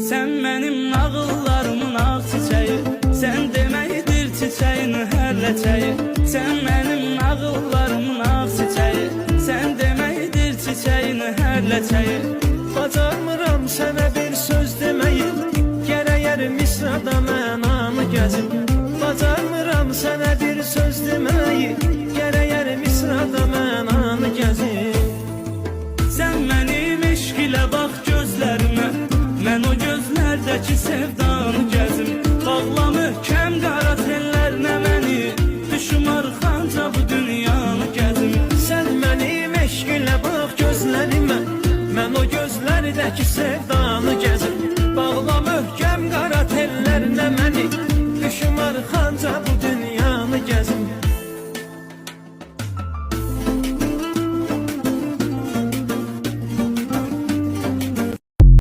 Sen benim nağıllarımın ağ çiçeği, sen deməkdir çiçeğin hər ləçəyi. Sen benim nağıllarımın ağ çiçeği, sen deməkdir çiçeğin hər ləçəyi. Bacarmıram sənə bir söz deməyi, gərəyər misrada mən anı gəzim. Bacarmıram sənə bir söz deməyi, gərəyər misrada mən anı gəzim. Sen benim eşq ilə bax gözlərimə, mən o gözlərdəki sevdanı gəzim. Bağla möhkəm qara tellərlə məni, düşüm arxanca bu dünyanı gəzim. Sən mənim eşq ilə bax gözlərimə, mən o gözlərdəki sevdanı gəzim.